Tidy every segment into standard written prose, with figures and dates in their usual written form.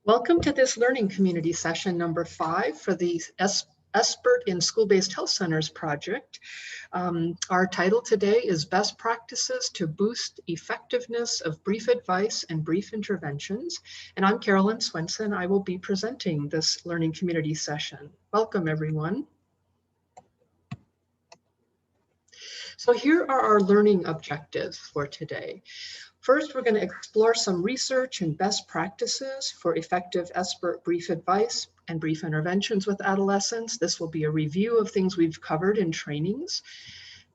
Welcome to this learning community session number 5 for the SBIRT in School-Based Health Centers project. Our title today is Best Practices to Boost Effectiveness of Brief Advice and Brief Interventions. And I'm Carolyn Swenson. I will be presenting this learning community session. Welcome, everyone. So here are our learning objectives for today. First, we're going to explore some research and best practices for effective SBIRT brief advice and brief interventions with adolescents. This will be a review of things we've covered in trainings.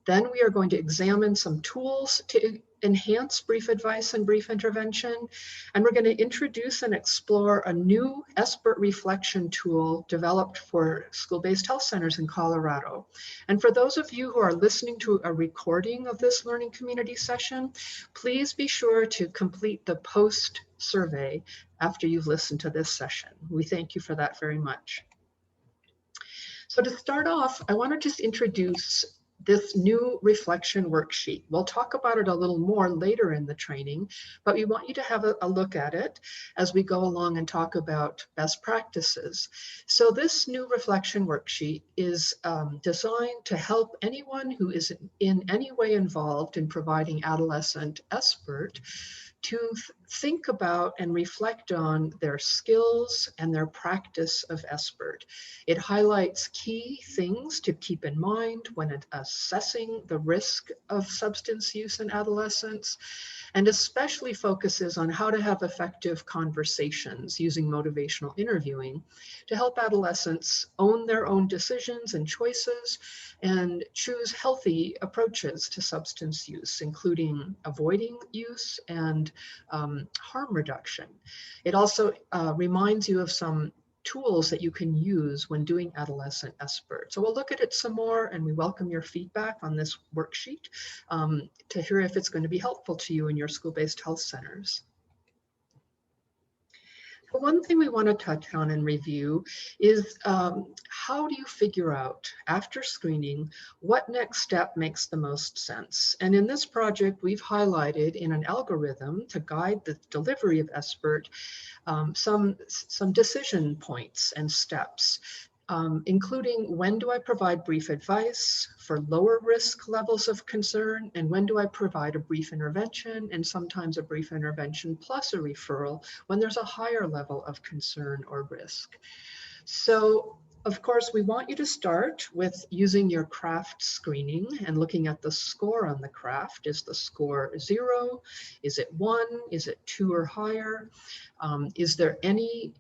Then we are going to examine some tools to enhance brief advice and brief intervention. And we're going to introduce and explore a new SBIRT reflection tool developed for school-based health centers in Colorado. And for those of you who are listening to a recording of this learning community session, please be sure to complete the post survey after you've listened to this session. We thank you for that very much. So to start off, I want to just introduce this new reflection worksheet. We'll talk about it a little more later in the training, but we want you to have a look at it as we go along and talk about best practices. So this new reflection worksheet is designed to help anyone who is in any way involved in providing adolescent SBIRT to think about and reflect on their skills and their practice of SBIRT. It highlights key things to keep in mind when assessing the risk of substance use in adolescents, and especially focuses on how to have effective conversations using motivational interviewing to help adolescents own their own decisions and choices and choose healthy approaches to substance use, including avoiding use and harm reduction. It also reminds you of some tools that you can use when doing adolescent SBIRT. So we'll look at it some more, and we welcome your feedback on this worksheet to hear if it's going to be helpful to you in your school-based health centers. So one thing we want to touch on and review is how do you figure out, after screening, what next step makes the most sense? And in this project, we've highlighted in an algorithm to guide the delivery of SBIRT some decision points and steps. Including when do I provide brief advice for lower risk levels of concern, and when do I provide a brief intervention, and sometimes a brief intervention plus a referral when there's a higher level of concern or risk. So of course, we want you to start with using your CRAFT screening and looking at the score on the CRAFT. Is the score 0? Is it 1? Is it 2 or higher? Is there any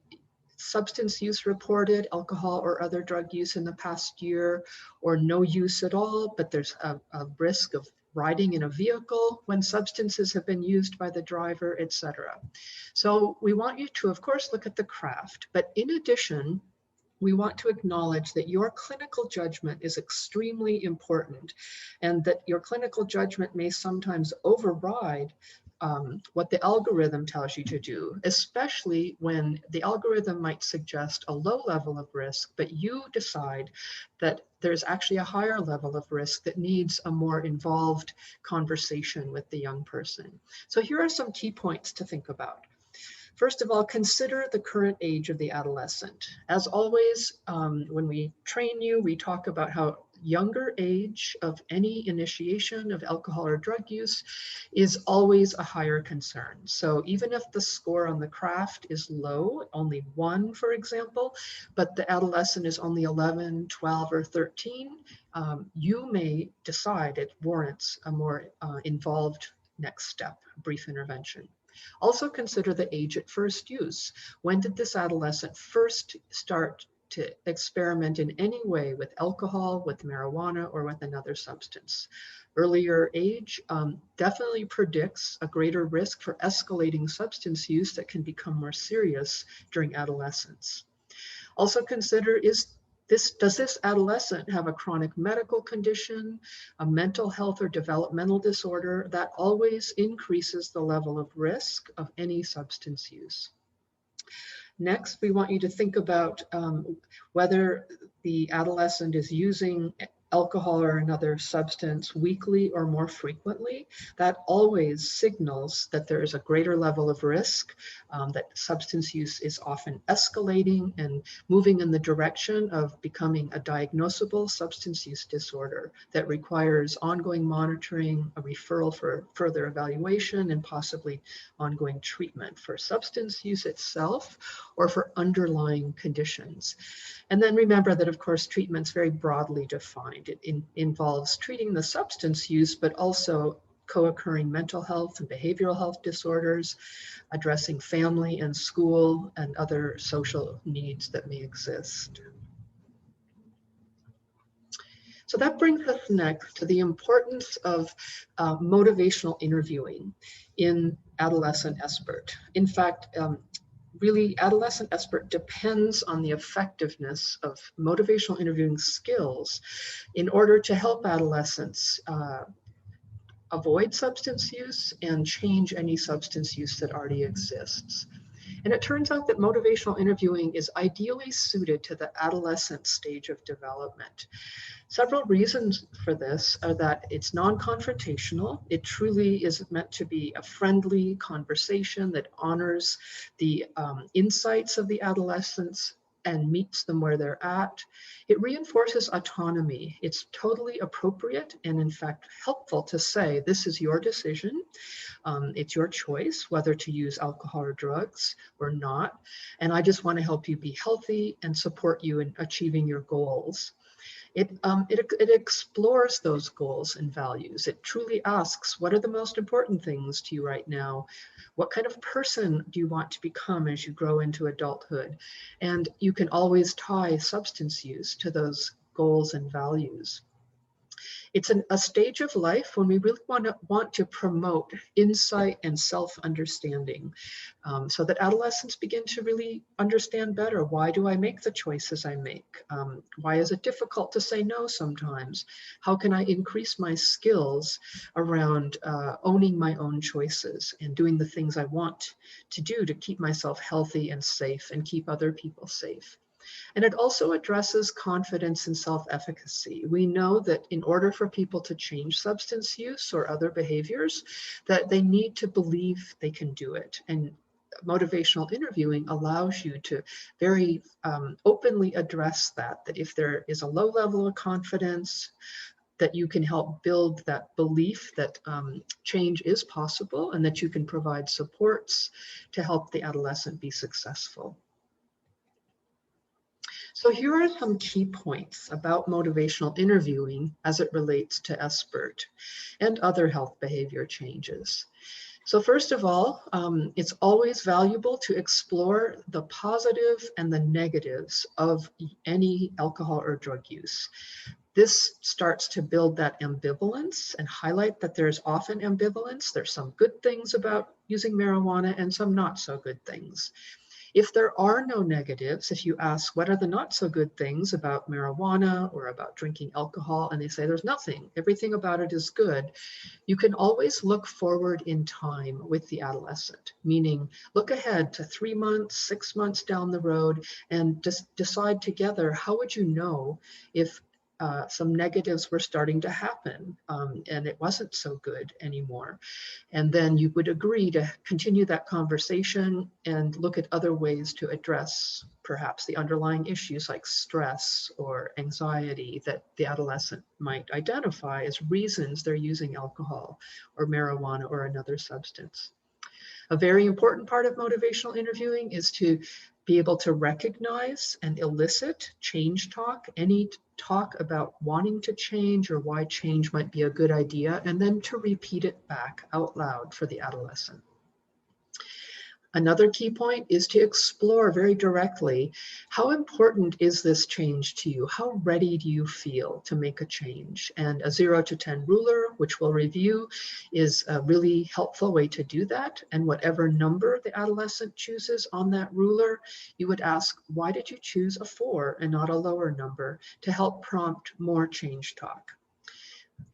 substance use reported, alcohol or other drug use in the past year, or no use at all, but there's a risk of riding in a vehicle when substances have been used by the driver, etc. So we want you to, of course, look at the CRAFT, but in addition, we want to acknowledge that your clinical judgment is extremely important, and that your clinical judgment may sometimes override what the algorithm tells you to do, especially when the algorithm might suggest a low level of risk, but you decide that there's actually a higher level of risk that needs a more involved conversation with the young person. So here are some key points to think about. First of all, consider the current age of the adolescent. As always, when we train you, we talk about how younger age of any initiation of alcohol or drug use is always a higher concern. So even if the score on the CRAFT is low, only 1, for example, but the adolescent is only 11, 12, or 13, you may decide it warrants a more involved next step, brief intervention. Also consider the age at first use. When did this adolescent first start to experiment in any way with alcohol, with marijuana, or with another substance? Earlier age definitely predicts a greater risk for escalating substance use that can become more serious during adolescence. Also consider, does this adolescent have a chronic medical condition, a mental health or developmental disorder? That always increases the level of risk of any substance use. Next, we want you to think about whether the adolescent is using alcohol or another substance weekly or more frequently, that always signals that there is a greater level of risk, that substance use is often escalating and moving in the direction of becoming a diagnosable substance use disorder that requires ongoing monitoring, a referral for further evaluation, and possibly ongoing treatment for substance use itself or for underlying conditions. And then remember that, of course, treatment's very broadly defined. It involves treating the substance use, but also co-occurring mental health and behavioral health disorders, addressing family and school and other social needs that may exist. So that brings us next to the importance of motivational interviewing in adolescent SBIRT. In fact, really, adolescent SBIRT depends on the effectiveness of motivational interviewing skills in order to help adolescents avoid substance use and change any substance use that already exists. And it turns out that motivational interviewing is ideally suited to the adolescent stage of development. Several reasons for this are that it's non-confrontational. It truly is meant to be a friendly conversation that honors the insights of the adolescents and meets them where they're at. It reinforces autonomy. It's totally appropriate and in fact helpful to say, this is your decision. It's your choice whether to use alcohol or drugs or not. And I just want to help you be healthy and support you in achieving your goals. It explores those goals and values. It truly asks, what are the most important things to you right now? What kind of person do you want to become as you grow into adulthood? And you can always tie substance use to those goals and values. It's a stage of life when we really want to promote insight and self-understanding, so that adolescents begin to really understand better, why do I make the choices I make? Why is it difficult to say no sometimes? How can I increase my skills around owning my own choices and doing the things I want to do to keep myself healthy and safe and keep other people safe? And it also addresses confidence and self-efficacy. We know that in order for people to change substance use or other behaviors, that they need to believe they can do it. And motivational interviewing allows you to very openly address that if there is a low level of confidence, that you can help build that belief that change is possible and that you can provide supports to help the adolescent be successful. So here are some key points about motivational interviewing as it relates to SBIRT and other health behavior changes. So first of all, it's always valuable to explore the positive and the negatives of any alcohol or drug use. This starts to build that ambivalence and highlight that there's often ambivalence. There's some good things about using marijuana and some not so good things. If there are no negatives, if you ask, what are the not so good things about marijuana or about drinking alcohol, and they say there's nothing, everything about it is good, you can always look forward in time with the adolescent, meaning look ahead to 3 months, 6 months down the road and just decide together, how would you know if some negatives were starting to happen and it wasn't so good anymore. And then you would agree to continue that conversation and look at other ways to address perhaps the underlying issues like stress or anxiety that the adolescent might identify as reasons they're using alcohol or marijuana or another substance. A very important part of motivational interviewing is to be able to recognize and elicit change talk, any talk about wanting to change or why change might be a good idea, and then to repeat it back out loud for the adolescent. Another key point is to explore very directly, how important is this change to you? How ready do you feel to make a change? And a 0 to 10 ruler, which we'll review, is a really helpful way to do that. And whatever number the adolescent chooses on that ruler, you would ask, why did you choose a 4 and not a lower number, to help prompt more change talk?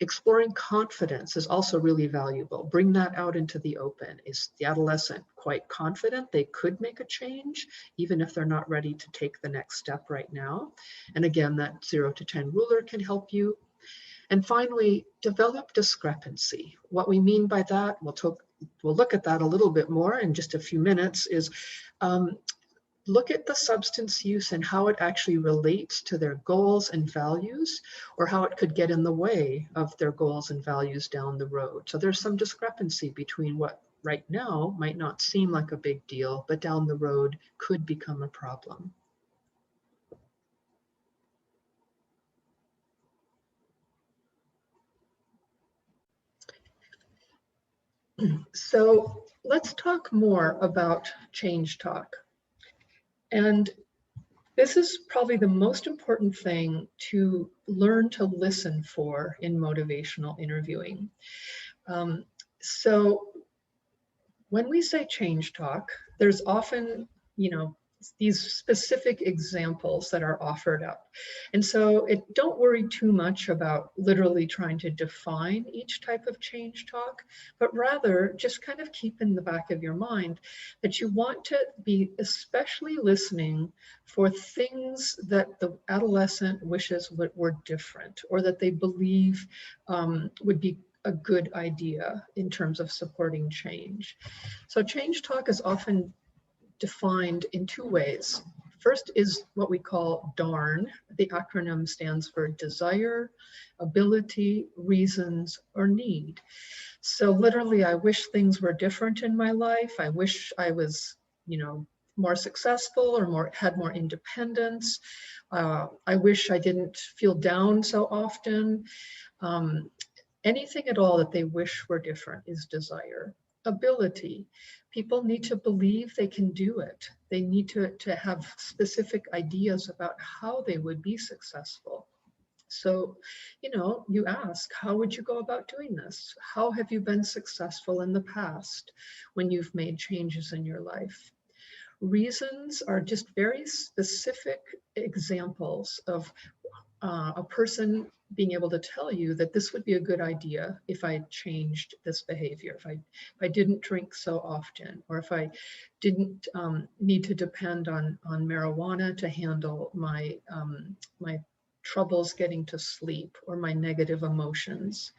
Exploring confidence is also really valuable. Bring that out into the open. Is the adolescent quite confident they could make a change, even if they're not ready to take the next step right now? And again, that 0 to 10 ruler can help you. And finally, develop discrepancy. What we mean by that, we'll look at that a little bit more in just a few minutes, is look at the substance use and how it actually relates to their goals and values, or how it could get in the way of their goals and values down the road. So there's some discrepancy between what right now might not seem like a big deal, but down the road could become a problem. So let's talk more about change talk. And this is probably the most important thing to learn to listen for in motivational interviewing. So when we say change talk, there's often, these specific examples that are offered up. And so don't worry too much about literally trying to define each type of change talk, but rather just kind of keep in the back of your mind that you want to be especially listening for things that the adolescent wishes were different, or that they believe would be a good idea in terms of supporting change. So change talk is often defined in two ways. First is what we call DARN. The acronym stands for desire, ability, reasons, or need. So literally, I wish things were different in my life. I wish I was, more successful or had more independence. I wish I didn't feel down so often. Anything at all that they wish were different is desire. Ability. People need to believe they can do it. They need to have specific ideas about how they would be successful. So, you ask, how would you go about doing this? How have you been successful in the past when you've made changes in your life? Reasons are just very specific examples of a person being able to tell you that this would be a good idea if I changed this behavior, if I didn't drink so often, or if I didn't need to depend on marijuana to handle my troubles getting to sleep or my negative emotions.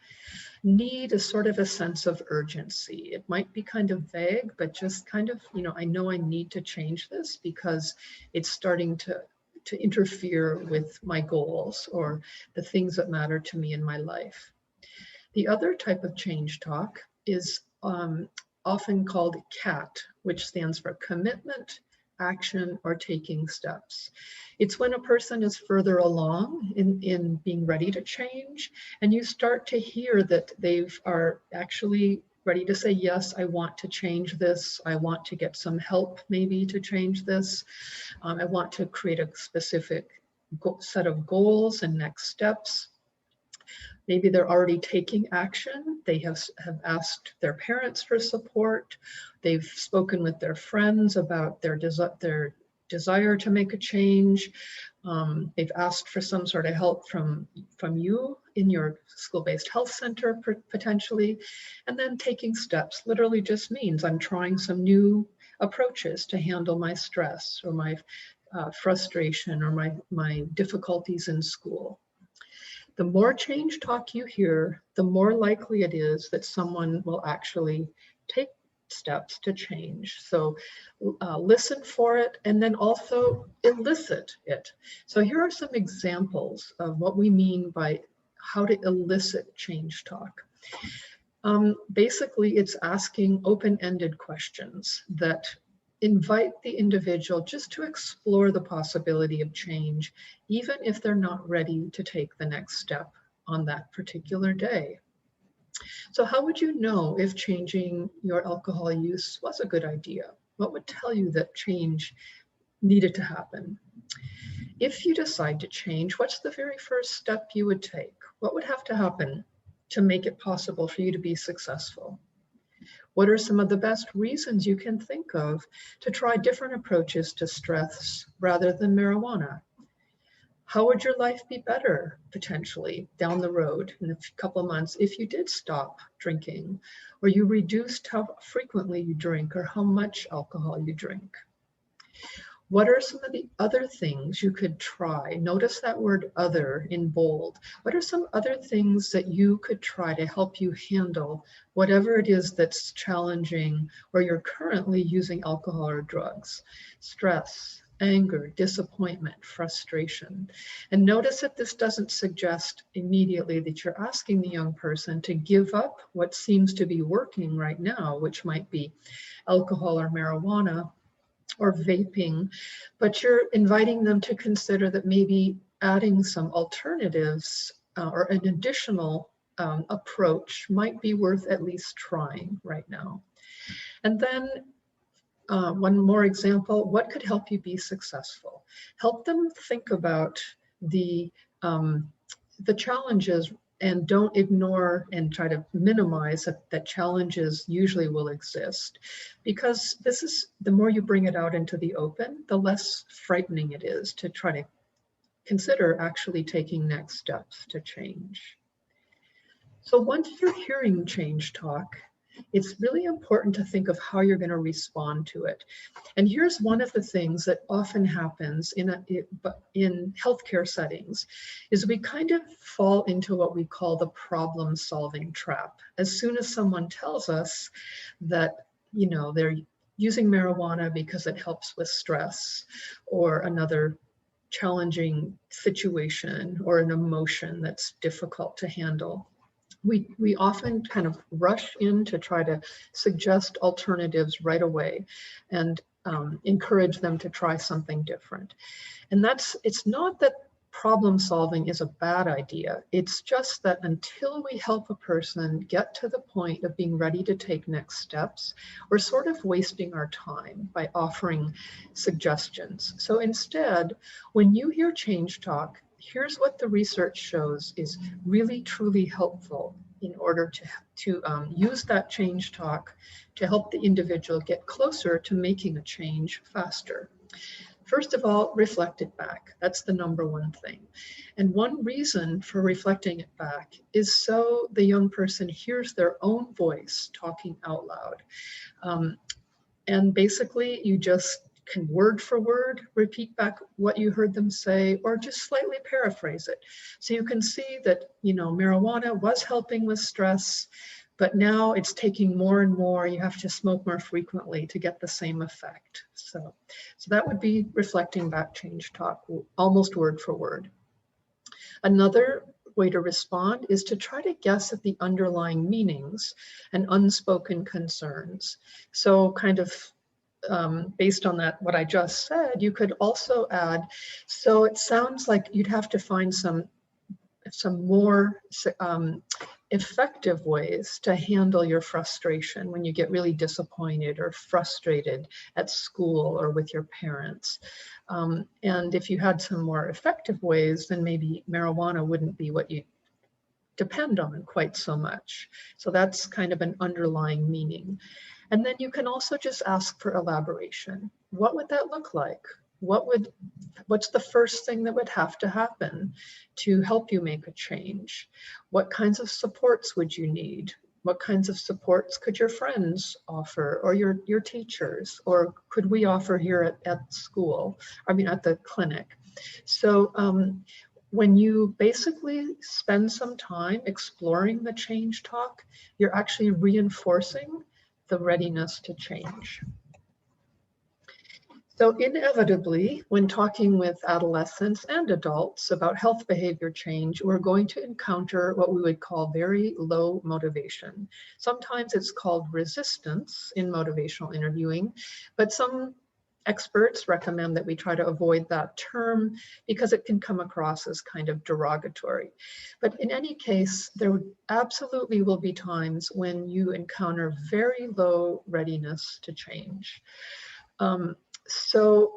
Need is sort of a sense of urgency. It might be kind of vague, but just kind of, I know I need to change this because it's starting to interfere with my goals or the things that matter to me in my life. The other type of change talk is often called CAT, which stands for commitment, action, or taking steps. It's when a person is further along in being ready to change, and you start to hear that they are actually ready to say, yes, I want to change this. I want to get some help maybe to change this. I want to create a specific set of goals and next steps. Maybe they're already taking action. They have asked their parents for support. They've spoken with their friends about their desire to make a change. They've asked for some sort of help from you in your school-based health center potentially. And then taking steps literally just means I'm trying some new approaches to handle my stress or my frustration or my difficulties in school. The more change talk you hear, the more likely it is that someone will actually take steps to change. So listen for it and then also elicit it. So here are some examples of what we mean by how to elicit change talk. Basically, it's asking open-ended questions that invite the individual just to explore the possibility of change, even if they're not ready to take the next step on that particular day. So how would you know if changing your alcohol use was a good idea? What would tell you that change needed to happen? If you decide to change, what's the very first step you would take? What would have to happen to make it possible for you to be successful? What are some of the best reasons you can think of to try different approaches to stress rather than marijuana? How would your life be better potentially down the road in a couple of months if you did stop drinking, or you reduced how frequently you drink or how much alcohol you drink? What are some of the other things you could try? Notice that word other in bold. What are some other things that you could try to help you handle whatever it is that's challenging or you're currently using alcohol or drugs? Stress, anger, disappointment, frustration. And notice that this doesn't suggest immediately that you're asking the young person to give up what seems to be working right now, which might be alcohol or marijuana or vaping, but you're inviting them to consider that maybe adding some alternatives or an additional approach might be worth at least trying right now. And then one more example, what could help you be successful? Help them think about the challenges and don't ignore and try to minimize that challenges usually will exist, because this is, the more you bring it out into the open, the less frightening it is to try to consider actually taking next steps to change. So once you're hearing change talk, it's really important to think of how you're going to respond to it. And here's one of the things that often happens in healthcare settings is we kind of fall into what we call the problem-solving trap. As soon as someone tells us that, you know, they're using marijuana because it helps with stress or another challenging situation or an emotion that's difficult to handle, we often kind of rush in to try to suggest alternatives right away and encourage them to try something different. And it's not that problem solving is a bad idea. It's just that until we help a person get to the point of being ready to take next steps, we're sort of wasting our time by offering suggestions. So instead, when you hear change talk, here's what the research shows is really truly helpful in order to use that change talk to help the individual get closer to making a change faster. First of all, reflect it back. That's the number one thing. And one reason for reflecting it back is so the young person hears their own voice talking out loud. And basically, you just can word for word repeat back what you heard them say, or just slightly paraphrase it. So you can see that, you know, marijuana was helping with stress, but now it's taking more and more. You have to smoke more frequently to get the same effect. So that would be reflecting back change talk, almost word for word. Another way to respond is to try to guess at the underlying meanings and unspoken concerns. So kind of based on that, what I just said, you could also add, so it sounds like you'd have to find some more effective ways to handle your frustration when you get really disappointed or frustrated at school or with your parents. And if you had some more effective ways, then maybe marijuana wouldn't be what you depend on quite so much. So that's kind of an underlying meaning. And then you can also just ask for elaboration. What would that look like? What's the first thing that would have to happen to help you make a change? What kinds of supports would you need? What kinds of supports could your friends offer, or your teachers, or could we offer here at school? I mean, at the clinic. So when you basically spend some time exploring the change talk, you're actually reinforcing the readiness to change. So inevitably, when talking with adolescents and adults about health behavior change, we're going to encounter what we would call very low motivation. Sometimes it's called resistance in motivational interviewing, but some experts recommend that we try to avoid that term because it can come across as kind of derogatory. But in any case, there absolutely will be times when you encounter very low readiness to change. So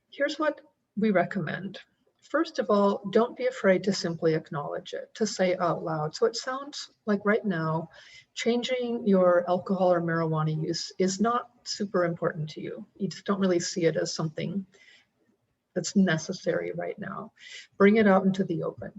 here's what we recommend. First of all, don't be afraid to simply acknowledge it, to say out loud. So it sounds like right now, changing your alcohol or marijuana use is not super important to you. You just don't really see it as something that's necessary right now. Bring it out into the open.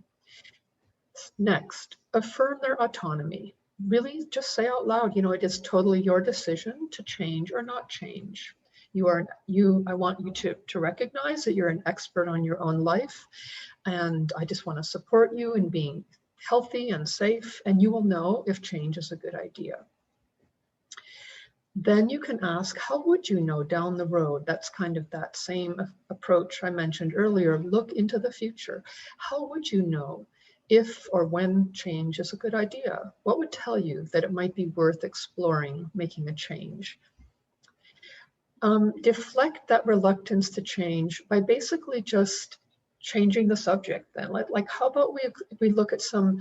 Next, affirm their autonomy. Really just say out loud, it is totally your decision to change or not change. I want you to recognize that you're an expert on your own life, and I just want to support you in being healthy and safe, and you will know if change is a good idea. Then you can ask, how would you know down the road? That's kind of that same approach I mentioned earlier. Look into the future. How would you know if or when change is a good idea? What would tell you that it might be worth exploring making a change? Deflect that reluctance to change by basically just changing the subject then. Like how about we look at some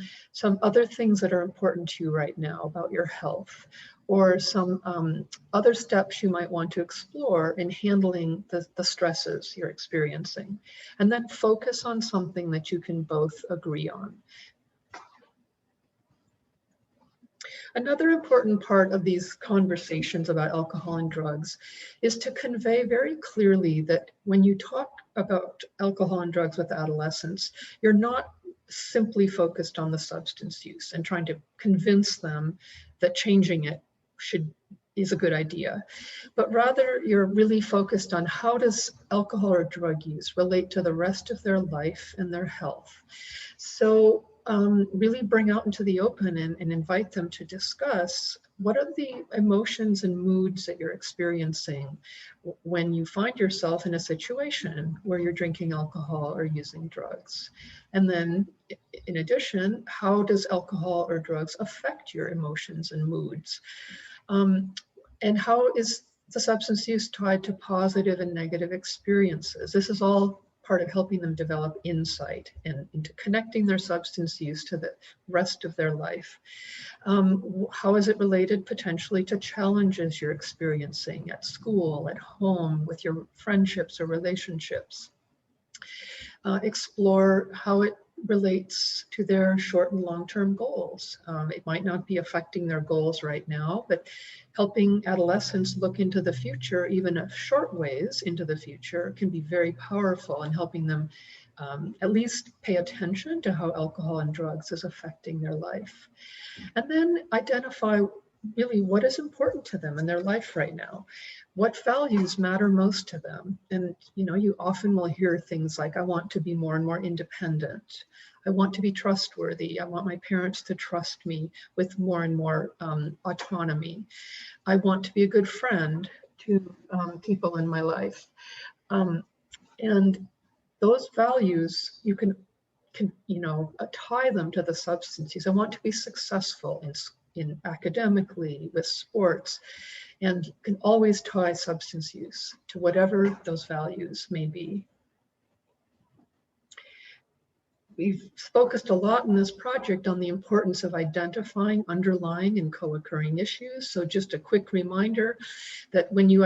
other things that are important to you right now about your health, or some other steps you might want to explore in handling the stresses you're experiencing. And then focus on something that you can both agree on. Another important part of these conversations about alcohol and drugs is to convey very clearly that when you talk about alcohol and drugs with adolescents, you're not simply focused on the substance use and trying to convince them that changing it is a good idea, but rather you're really focused on how does alcohol or drug use relate to the rest of their life and their health. So really bring out into the open and invite them to discuss what are the emotions and moods that you're experiencing when you find yourself in a situation where you're drinking alcohol or using drugs. And then in addition, how does alcohol or drugs affect your emotions and moods? And how is the substance use tied to positive and negative experiences? This is all part of helping them develop insight and into connecting their substance use to the rest of their life. How is it related potentially to challenges you're experiencing at school, at home, with your friendships or relationships? Explore how it relates to their short and long-term goals. It might not be affecting their goals right now, but helping adolescents look into the future, even a short ways into the future, can be very powerful in helping them at least pay attention to how alcohol and drugs is affecting their life. And then identify really what is important to them in their life right now. What values matter most to them? And you often will hear things like, I want to be more and more independent. I want to be trustworthy. I want my parents to trust me with more and more autonomy. I want to be a good friend to people in my life. And those values, you can tie them to the substance use. I want to be successful in academically, with sports, and you can always tie substance use to whatever those values may be. We've focused a lot in this project on the importance of identifying underlying and co-occurring issues. So just a quick reminder that when you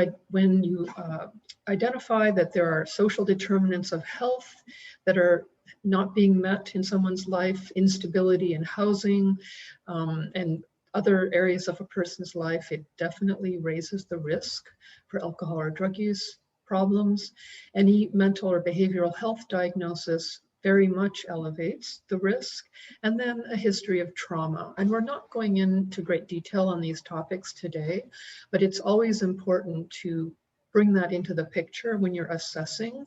identify that there are social determinants of health that are not being met in someone's life, instability in housing, and other areas of a person's life, it definitely raises the risk for alcohol or drug use problems. Any mental or behavioral health diagnosis very much elevates the risk. And then a history of trauma. And we're not going into great detail on these topics today, but it's always important to bring that into the picture when you're assessing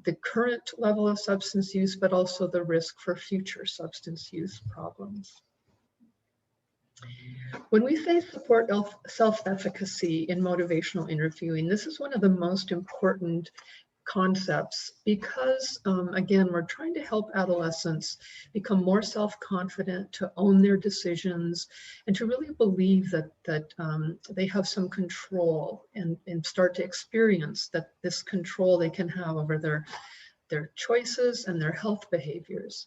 the current level of substance use, but also the risk for future substance use problems. When we say support self-efficacy in motivational interviewing, this is one of the most important concepts because, again, we're trying to help adolescents become more self-confident, to own their decisions, and to really believe that they have some control and start to experience that this control they can have over their choices and their health behaviors.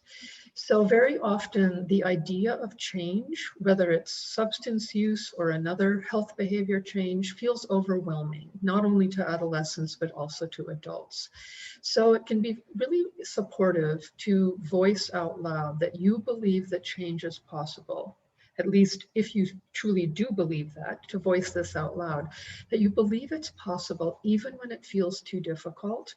So very often the idea of change, whether it's substance use or another health behavior change, feels overwhelming, not only to adolescents, but also to adults. So it can be really supportive to voice out loud that you believe that change is possible, at least if you truly do believe that, to voice this out loud, that you believe it's possible even when it feels too difficult,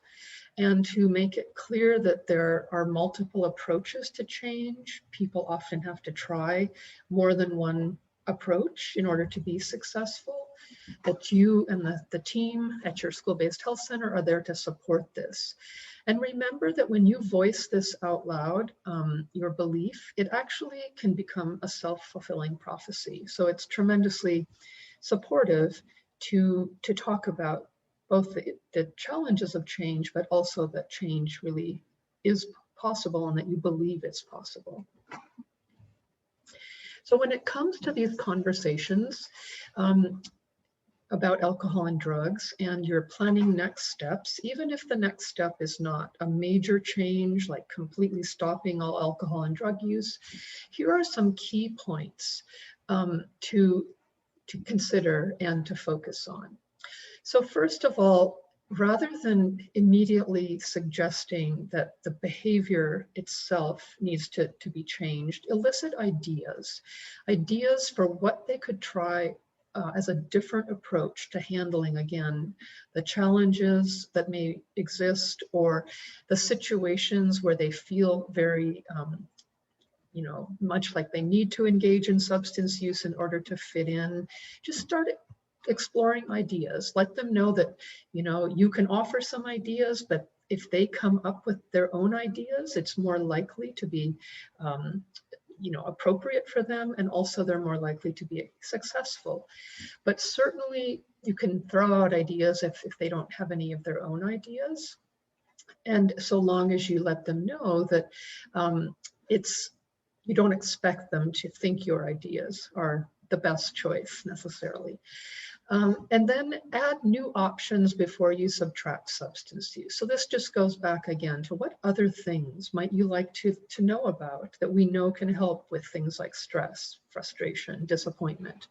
and to make it clear that there are multiple approaches to change. People often have to try more than one approach in order to be successful, that you and the team at your school-based health center are there to support this. And remember that when you voice this out loud, your belief, it actually can become a self-fulfilling prophecy. So it's tremendously supportive to talk about both the challenges of change, but also that change really is possible and that you believe it's possible. So when it comes to these conversations, about alcohol and drugs, and you're planning next steps, even if the next step is not a major change, like completely stopping all alcohol and drug use, here are some key points to consider and to focus on. So first of all, rather than immediately suggesting that the behavior itself needs to be changed, elicit ideas for what they could try as a different approach to handling, again, the challenges that may exist or the situations where they feel very, much like they need to engage in substance use in order to fit in. Just start exploring ideas. Let them know that, you can offer some ideas, but if they come up with their own ideas, it's more likely to be appropriate for them, and also they're more likely to be successful. But certainly you can throw out ideas if they don't have any of their own ideas. And so long as you let them know that you don't expect them to think your ideas are the best choice necessarily. And then add new options before you subtract substance use. So this just goes back again to what other things might you like to know about that we know can help with things like stress, frustration, disappointment.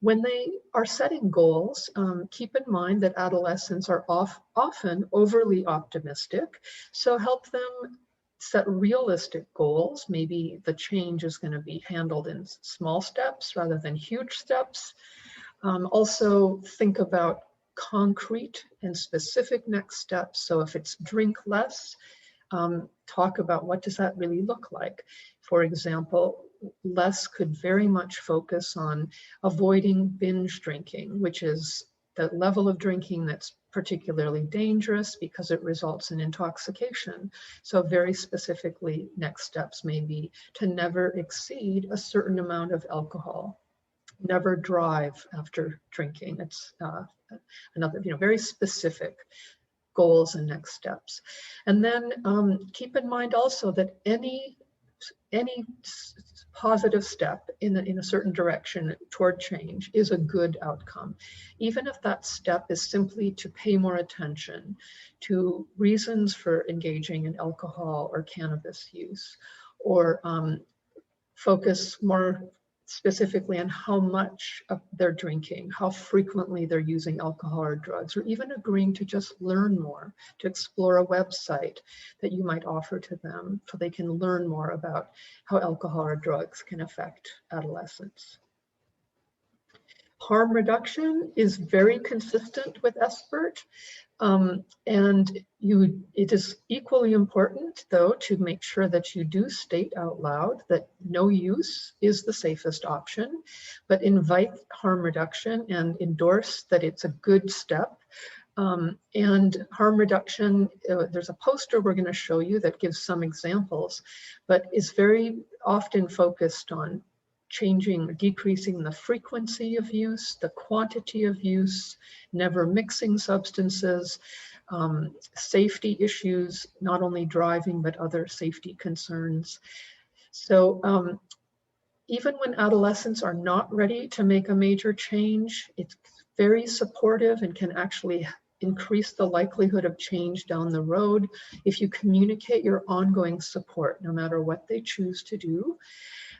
When they are setting goals, keep in mind that adolescents are often overly optimistic. So help them set realistic goals. Maybe the change is going to be handled in small steps rather than huge steps. Also think about concrete and specific next steps. So if it's drink less, talk about what does that really look like. For example, less could very much focus on avoiding binge drinking, which is the level of drinking that's particularly dangerous because it results in intoxication. So very specifically, next steps may be to never exceed a certain amount of alcohol. Never drive after drinking. It's another, very specific goals and next steps. And then keep in mind also that any positive step in a certain direction toward change is a good outcome, even if that step is simply to pay more attention to reasons for engaging in alcohol or cannabis use, or focus more specifically on how much they're drinking, how frequently they're using alcohol or drugs, or even agreeing to just learn more, to explore a website that you might offer to them so they can learn more about how alcohol or drugs can affect adolescents. Harm reduction is very consistent with SBIRT. And it is equally important, though, to make sure that you do state out loud that no use is the safest option, but invite harm reduction and endorse that it's a good step. And harm reduction, there's a poster we're going to show you that gives some examples, but is very often focused on decreasing the frequency of use, the quantity of use, never mixing substances, safety issues, not only driving, but other safety concerns. So even when adolescents are not ready to make a major change, it's very supportive and can actually increase the likelihood of change down the road if you communicate your ongoing support, no matter what they choose to do.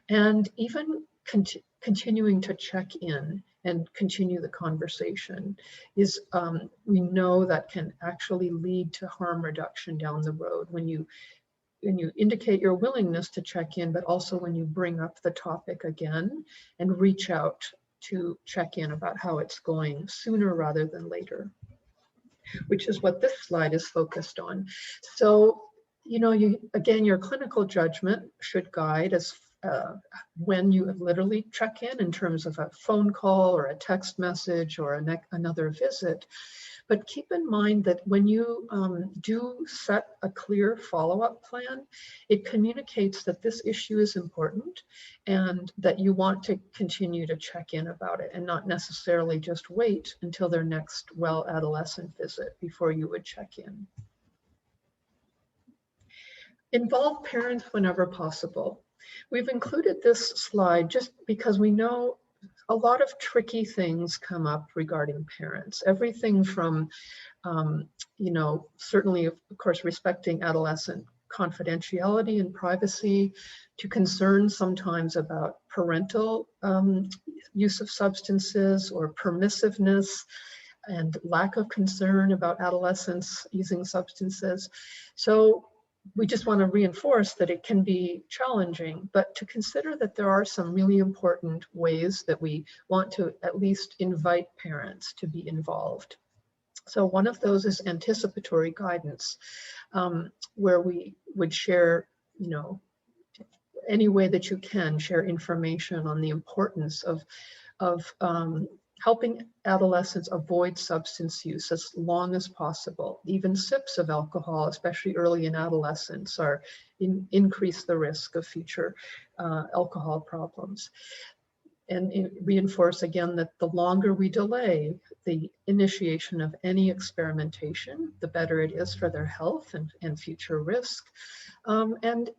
And even continuing to check in and continue the conversation is, we know that can actually lead to harm reduction down the road when you you indicate your willingness to check in, but also when you bring up the topic again and reach out to check in about how it's going sooner rather than later, which is what this slide is focused on. So, again, your clinical judgment should guide as when you literally check in terms of a phone call or a text message or another visit. But keep in mind that when you do set a clear follow-up plan, it communicates that this issue is important and that you want to continue to check in about it and not necessarily just wait until their next adolescent visit before you would check in. Involve parents whenever possible. We've included this slide just because we know a lot of tricky things come up regarding parents. Everything from, certainly, of course, respecting adolescent confidentiality and privacy, to concerns sometimes about parental use of substances or permissiveness and lack of concern about adolescents using substances. So we just want to reinforce that it can be challenging, but to consider that there are some really important ways that we want to at least invite parents to be involved. So one of those is anticipatory guidance, where we would share, any way that you can share information on the importance of helping adolescents avoid substance use as long as possible. Even sips of alcohol, especially early in adolescence, increase the risk of future alcohol problems. And reinforce again that the longer we delay the initiation of any experimentation, the better it is for their health and future risk. And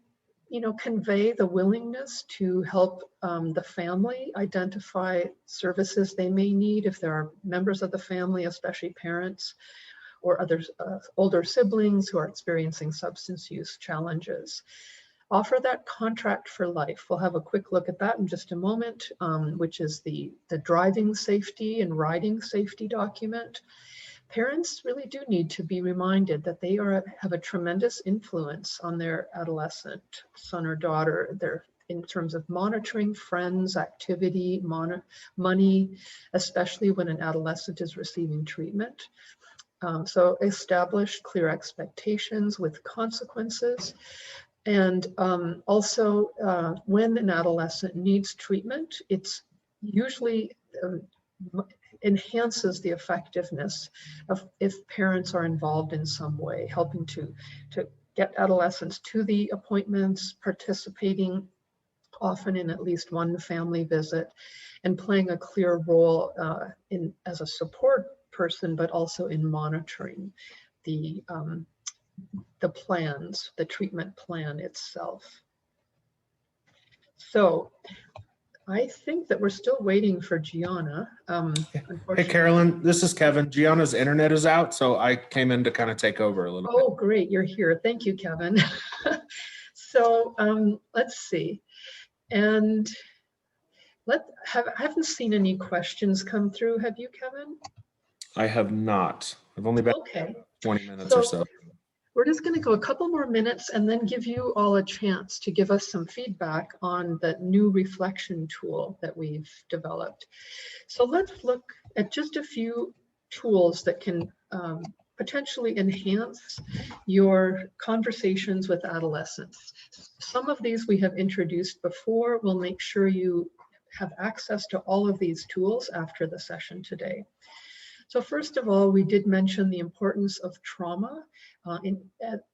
convey the willingness to help the family identify services they may need if there are members of the family, especially parents or others, older siblings who are experiencing substance use challenges. Offer that contract for life. We'll have a quick look at that in just a moment, which is the driving safety and riding safety document. Parents really do need to be reminded that they have a tremendous influence on their adolescent son or daughter. They're in terms of monitoring friends, activity, money, especially when an adolescent is receiving treatment. So establish clear expectations with consequences. And also, when an adolescent needs treatment, it's usually enhances the effectiveness of if parents are involved in some way, helping to get adolescents to the appointments, participating often in at least one family visit, and playing a clear role as a support person, but also in monitoring the plans, the treatment plan itself. So I think that we're still waiting for Gianna. Hey, Carolyn, this is Kevin. Gianna's internet is out, so I came in to kind of take over a little bit. Oh, great. You're here. Thank you, Kevin. So let's see. And I haven't seen any questions come through. Have you, Kevin? I have not. I've only been 20 minutes or so. We're just going to go a couple more minutes and then give you all a chance to give us some feedback on the new reflection tool that we've developed. So let's look at just a few tools that can potentially enhance your conversations with adolescents. Some of these we have introduced before. We'll make sure you have access to all of these tools after the session today. So first of all, we did mention the importance of trauma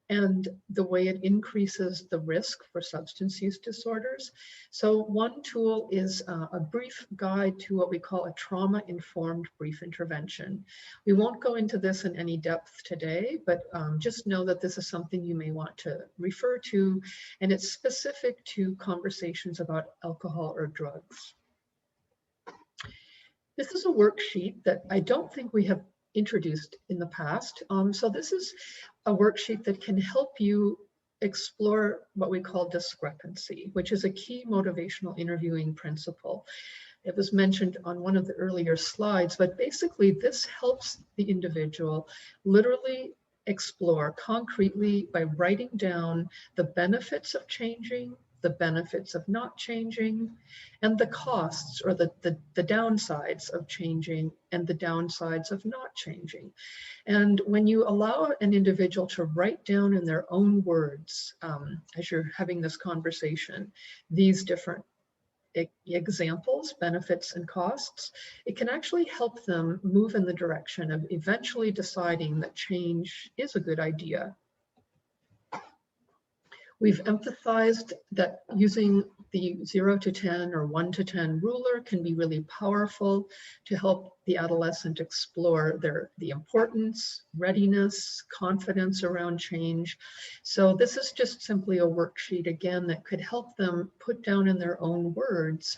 and the way it increases the risk for substance use disorders. So one tool is a brief guide to what we call a trauma-informed brief intervention. We won't go into this in any depth today, but just know that this is something you may want to refer to, and it's specific to conversations about alcohol or drugs. This is a worksheet that I don't think we have introduced in the past. So this is a worksheet that can help you explore what we call discrepancy, which is a key motivational interviewing principle. It was mentioned on one of the earlier slides, but basically this helps the individual literally explore concretely by writing down the benefits of changing, the benefits of not changing, and the costs or the downsides of changing and the downsides of not changing. And when you allow an individual to write down in their own words, as you're having this conversation, these different examples, benefits and costs, it can actually help them move in the direction of eventually deciding that change is a good idea. We've emphasized that using the 0 to 10 or 1 to 10 ruler can be really powerful to help the adolescent explore the importance, readiness, confidence around change. So this is just simply a worksheet, again, that could help them put down in their own words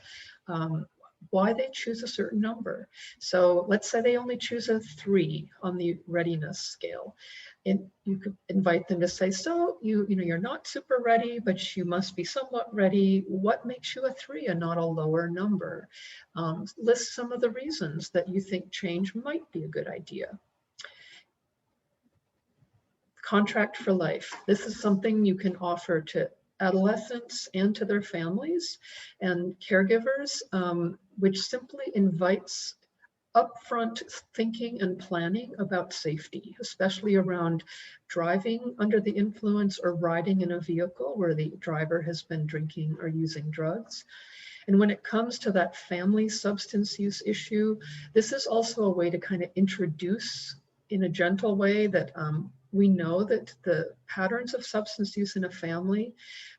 why they choose a certain number. So let's say they only choose a 3 on the readiness scale. And you could invite them to say, so you're not super ready, but you must be somewhat ready. What makes you a 3 and not a lower number? List some of the reasons that you think change might be a good idea. Contract for life. This is something you can offer to adolescents and to their families and caregivers, which simply invites upfront thinking and planning about safety, especially around driving under the influence or riding in a vehicle where the driver has been drinking or using drugs. And when it comes to that family substance use issue, this is also a way to kind of introduce in a gentle way that we know that the patterns of substance use in a family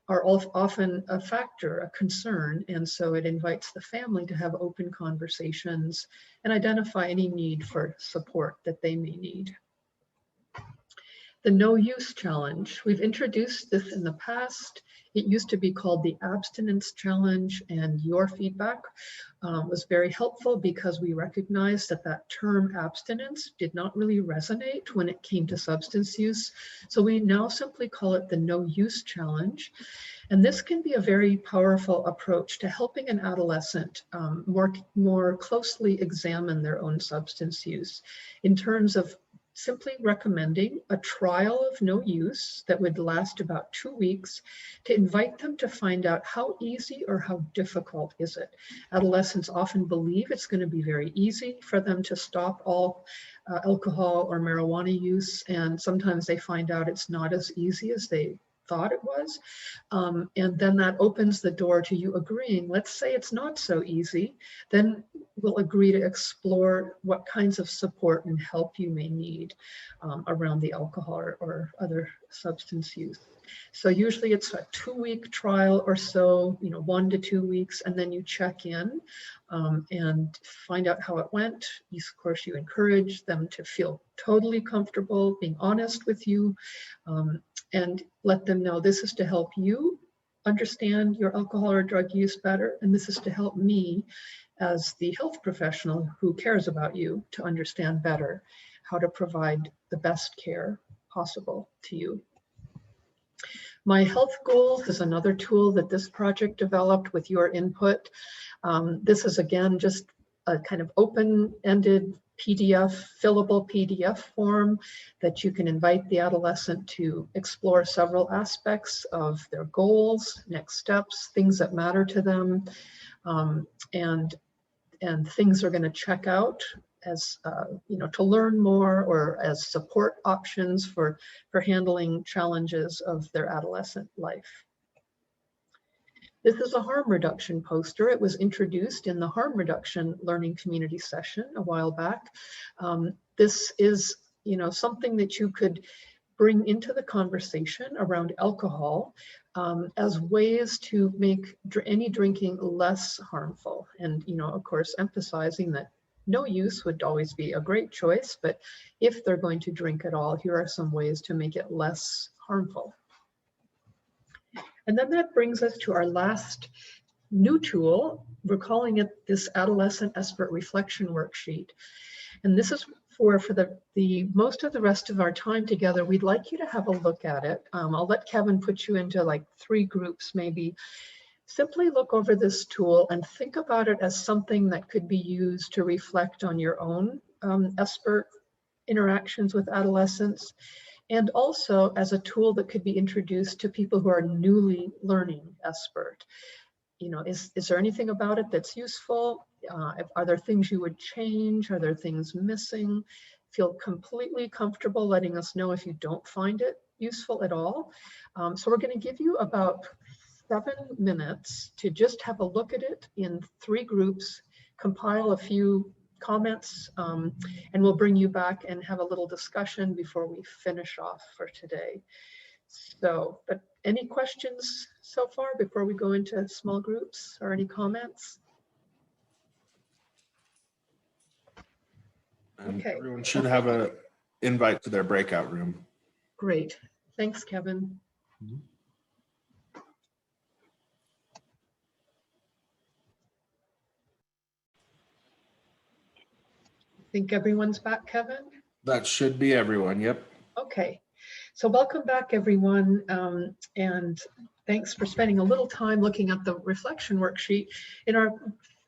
are often a factor, a concern, and so it invites the family to have open conversations and identify any need for support that they may need. The no use challenge. We've introduced this in the past. It used to be called the abstinence challenge, and your feedback was very helpful because we recognized that that term abstinence did not really resonate when it came to substance use. So we now simply call it the no use challenge. And this can be a very powerful approach to helping an adolescent more closely examine their own substance use in terms of simply recommending a trial of no use that would last about 2 weeks to invite them to find out how easy or how difficult is it. Adolescents often believe it's going to be very easy for them to stop all alcohol or marijuana use, and sometimes they find out it's not as easy as they thought it was. And then that opens the door to you agreeing. Let's say it's not so easy, then we'll agree to explore what kinds of support and help you may need around the alcohol or other substance use. So usually it's a 2-week trial or so, 1 to 2 weeks, and then you check in and find out how it went. Of course, you encourage them to feel totally comfortable being honest with you, and let them know this is to help you understand your alcohol or drug use better, and this is to help me as the health professional who cares about you to understand better how to provide the best care possible to you. My Health Goals is another tool that this project developed with your input. This is, again, just a kind of open-ended PDF, fillable PDF form that you can invite the adolescent to explore several aspects of their goals, next steps, things that matter to them, and things they're going to check out as to learn more or as support options for handling challenges of their adolescent life. This is a harm reduction poster. It was introduced in the harm reduction learning community session a while back. This is something that you could bring into the conversation around alcohol as ways to make any drinking less harmful. And, of course, emphasizing that no use would always be a great choice, but if they're going to drink at all, here are some ways to make it less harmful. And then that brings us to our last new tool. We're calling it this Adolescent SBIRT Reflection Worksheet. And this is for the most of the rest of our time together. We'd like you to have a look at it. I'll let Kevin put you into like 3 groups maybe. Simply look over this tool and think about it as something that could be used to reflect on your own SBIRT interactions with adolescents. and also as a tool that could be introduced to people who are newly learning SBIRT. You know, is there anything about it that's useful? Are there things you would change? Are there things missing? Feel completely comfortable letting us know if you don't find it useful at all. So we're going to give you about 7 minutes to just have a look at it in 3 groups, compile a few comments, and we'll bring you back and have a little discussion before we finish off for today. So, but any questions so far before we go into small groups, or any comments? And Okay. everyone should have an invite to their breakout room. Great. Thanks, Kevin. Mhm. I think everyone's back, Kevin? That should be everyone. Yep. Okay. So welcome back, everyone. And thanks for spending a little time looking at the reflection worksheet. In our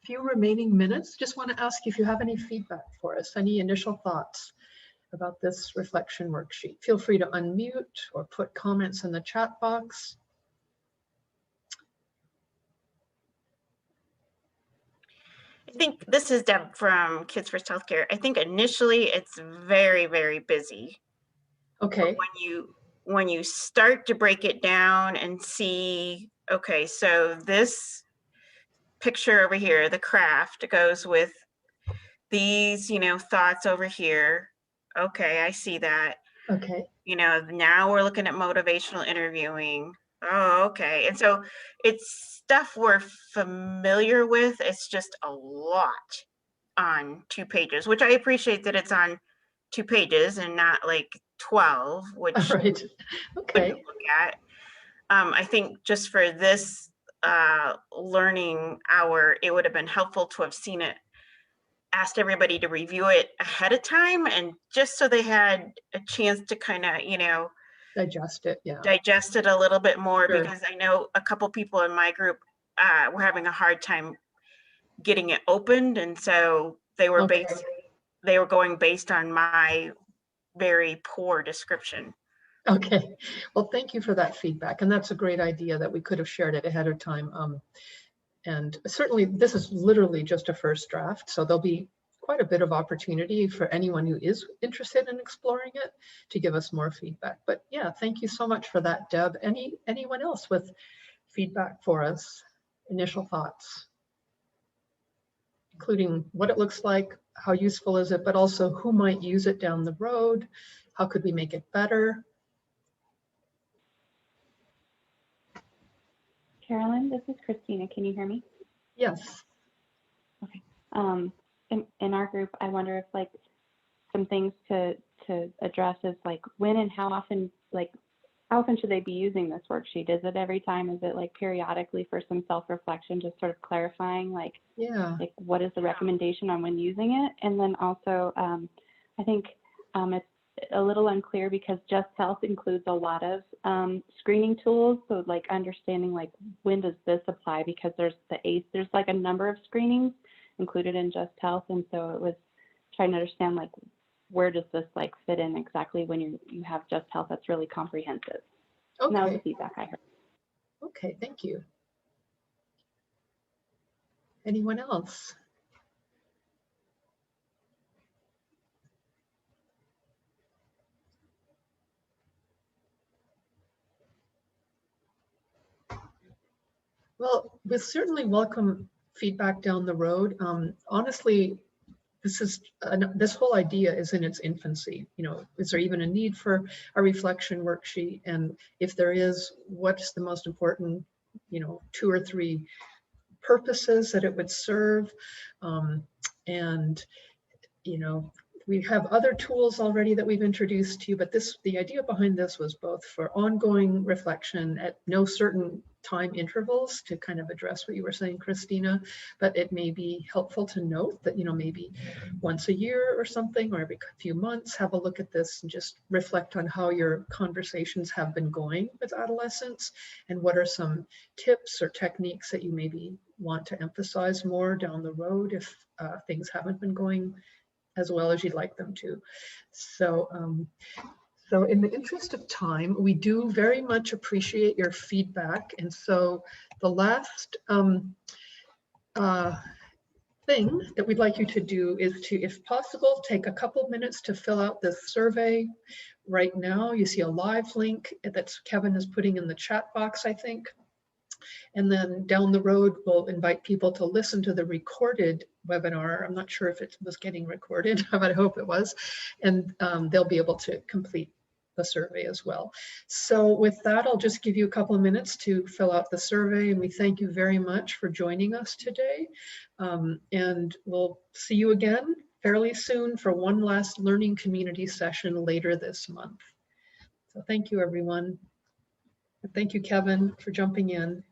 few remaining minutes, just want to ask if you have any feedback for us, any initial thoughts about this reflection worksheet. Feel free to unmute or put comments in the chat box. I think this is Deb from Kids First Healthcare. I think initially it's very, very busy. Okay. But when you start to break it down and see, okay, so this picture over here, the craft goes with these, you know, thoughts over here. Okay, I see that. Okay. You know, now we're looking at motivational interviewing. Oh, okay. And so it's stuff we're familiar with. It's just a lot on 2 pages, which I appreciate that it's on 2 pages and not like 12, which All right. Okay. look at. I think just for this learning hour, it would have been helpful to have seen it, asked everybody to review it ahead of time, and just so they had a chance to kind of, you know, Digest it. Yeah. digest it a little bit more, Sure. because I know a couple people in my group were having a hard time getting it opened, and so they were Okay. they were going based on my very poor description. Okay. Well, thank you for that feedback. And that's a great idea that we could have shared it ahead of time. And certainly this is literally just a first draft. So there'll be quite a bit of opportunity for anyone who is interested in exploring it to give us more feedback. But yeah, thank you so much for that, Deb. Anyone else with feedback for us? Initial thoughts, including what it looks like, how useful is it, but also who might use it down the road? How could we make it better? Carolyn, this is Christina. Can you hear me? Yes. Okay. In our group, I wonder if like some things to address is like when and how often should they be using this worksheet? Is it every time? Is it like periodically for some self-reflection, just sort of clarifying like what is the recommendation on when using it? And then also, I think it's a little unclear because Just Health includes a lot of screening tools. So like understanding like when does this apply, because there's like a number of screenings included in Just Health. And so it was trying to understand like where does this like fit in exactly when you have Just Health that's really comprehensive. Okay. And that was the feedback I heard. Okay, thank you. Anyone else? Well, we certainly welcome feedback down the road. Honestly, this whole idea is in its infancy. You know, is there even a need for a reflection worksheet? And if there is, what's the most important, 2 or 3 purposes that it would serve? And, we have other tools already that we've introduced to you, but the idea behind this was both for ongoing reflection at no certain time intervals to kind of address what you were saying, Christina, but it may be helpful to note that, maybe once a year or something, or every few months, have a look at this and just reflect on how your conversations have been going with adolescents and what are some tips or techniques that you maybe want to emphasize more down the road if things haven't been going as well as you'd like them to. So So in the interest of time, we do very much appreciate your feedback. And so the last thing that we'd like you to do is to, if possible, take a couple minutes to fill out this survey. Right now, you see a live link that Kevin is putting in the chat box, I think. And then down the road, we'll invite people to listen to the recorded webinar. I'm not sure if it was getting recorded, but I hope it was. And they'll be able to complete the survey as well. So with that, I'll just give you a couple of minutes to fill out the survey. And we thank you very much for joining us today. And we'll see you again fairly soon for one last learning community session later this month. So thank you, everyone. And thank you, Kevin, for jumping in.